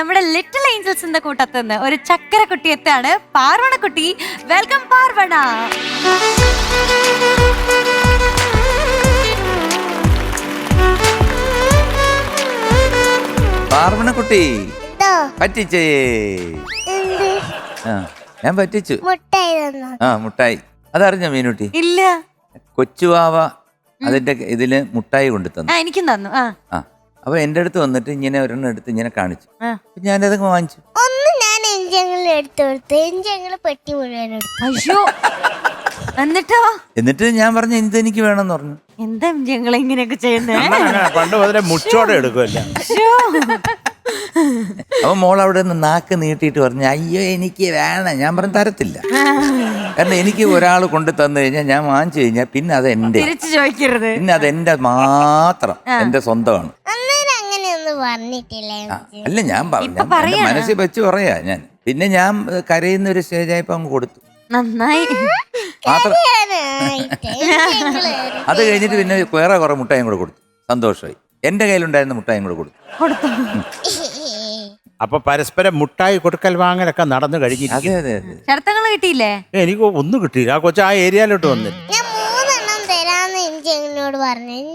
നമ്മുടെ ലിറ്റിൽ ഏഞ്ചൽസിന്റെ കൂട്ടത്തുനിന്ന് ഒരു ചക്കര കുട്ടി എത്താണ്. പാർവണ കുട്ടി. വെൽക്കം പാർവണ. പാർവണ കുട്ടി പറ്റിച്ചേ. ഞാൻ പറ്റിച്ചു. മുട്ടായി അതറിഞ്ഞോ മീനുട്ടി? ഇല്ല. കൊച്ചുവാവ അതിന്റെ ഇതില് മുട്ടായി കൊണ്ടു തന്നു. എനിക്കും തന്നു. അപ്പൊ എന്റെ അടുത്ത് വന്നിട്ട് ഇങ്ങനെ ഒരെണ്ണം എടുത്ത് ഇങ്ങനെ കാണിച്ചു. ഞാനത് വാങ്ങിച്ചു. എന്നിട്ട് ഞാൻ പറഞ്ഞു എനിക്ക് വേണമെന്ന് പറഞ്ഞു. എന്താ ഞങ്ങൾ ഇങ്ങനെയൊക്കെ ചെയ്യുന്നേ? പണ്ട് മുതലേ മുച്ചോടെ എടുക്കുമല്ല. അപ്പൊ മോൾ അവിടെ നിന്ന് നാക്ക് നീട്ടിയിട്ട് പറഞ്ഞു അയ്യോ എനിക്ക് വേണം. ഞാൻ പറഞ്ഞു തരത്തില്ല. കാരണം എനിക്ക് ഒരാൾ കൊണ്ടു തന്നു കഴിഞ്ഞാൽ ഞാൻ വാങ്ങിച്ചു കഴിഞ്ഞാൽ പിന്നെ അത് എന്റെ, പിന്നെ അത് എന്റെ മാത്രം, എന്റെ സ്വന്തമാണ്. അല്ല ഞാൻ മനസ്സിൽ വെച്ച് പറയാ ഞാൻ. പിന്നെ ഞാൻ കരയുന്ന ഒരു സ്റ്റേജായപ്പോ അങ്ങ് കൊടുത്തു. നന്നായി. മാത്രം അത് കഴിഞ്ഞിട്ട് പിന്നെ വേറെ കുറെ മുട്ടായും കൂടെ കൊടുത്തു. സന്തോഷമായി. എന്റെ കയ്യിലുണ്ടായിരുന്ന മുട്ടായും കൂടെ കൊടുത്തു. അപ്പൊ പരസ്പരം മുട്ടായി കൊടുക്കൽ വാങ്ങലൊക്കെ നടന്നു കഴിഞ്ഞിരിക്കും. അതെ. ഷർത്തങ്ങൾ കിട്ടിയില്ലേ? എനിക്ക് ഒന്നും കിട്ടിയില്ല. ആ കൊച്ചു ആ ഏരിയയിലോട്ട് വന്നില്ല.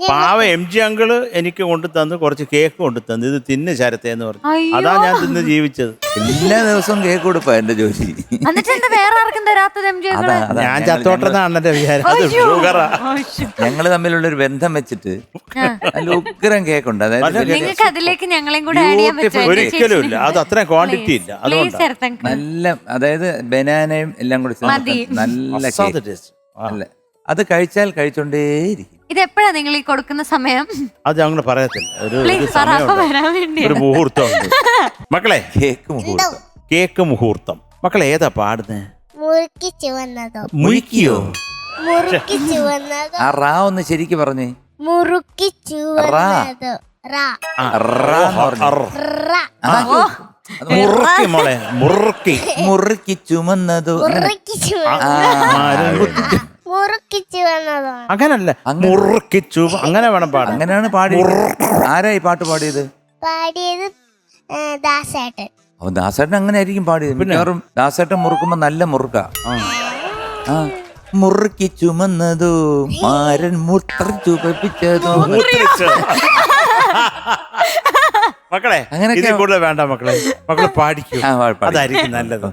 പാവ എം ജി അങ്കിള് എനിക്ക് കൊണ്ടു തന്ന് കുറച്ച് കേക്ക് കൊണ്ടു തന്നു. ഇത് തിന്ന് ശരത്തേന്ന് പറഞ്ഞു. അതാ ഞാൻ തിന്ന് ജീവിച്ചത്. എല്ലാ ദിവസവും കേക്ക് കൊടുപ്പാ എന്റെ ജോലി. ഞാൻ ചത്തോട്ടെന്നാണ് എന്റെ വിചാരം. അത് ഷുഗറാ. ഞങ്ങള് തമ്മിലുള്ള ഒരു ബന്ധം വെച്ചിട്ട് നല്ല ഉഗ്രം കേക്കുണ്ട്. അതായത് ഒരിക്കലും ഇല്ല. അത് അത്ര ക്വാണ്ടിറ്റി ഇല്ല. അതുകൊണ്ട് നല്ല, അതായത് ബനാനയും എല്ലാം കൂടി നല്ല അല്ല അത് കഴിച്ചാൽ കഴിച്ചോണ്ടേയിരിക്കും. ഇതെപ്പോഴാ നിങ്ങൾ ഈ കൊടുക്കുന്ന സമയം? അത് ഞങ്ങൾ പറയത്തില്ല. ഒരു മുഹൂർത്തം. മക്കളെ കേക്ക് മുഹൂർത്തം. മക്കളെ ഏതാ പാടുന്നേ? മുറുക്കിയോ? ആ റാ ഒന്ന് ശരിക്ക് പറഞ്ഞേ. മുറുക്കി മോളെ. മുറുക്കി ചുമന്നതോ? അങ്ങനല്ല, മുറുക്കിച്ചു. അങ്ങനെ വേണം പാടാൻ. അങ്ങനെയാണ് പാടി. ആരാ ഈ പാട്ട് പാടിയത്? ദാസേട്ടൻ. ദാസേട്ടൻ അങ്ങനെ ആയിരിക്കും പാടിയത്. മിക്കവാറും ദാസേട്ടൻ മുറുക്കുമ്പോ നല്ല മുറുക്ക. മുറുക്കി ചുമന്നതോ മാരൻ മൂത്രം ചുമപ്പിച്ചതോ. മക്കളെ അങ്ങനെ കൂടുതൽ വേണ്ട. മക്കളെ പാടിക്കും. അതായിരിക്കും നല്ലത്.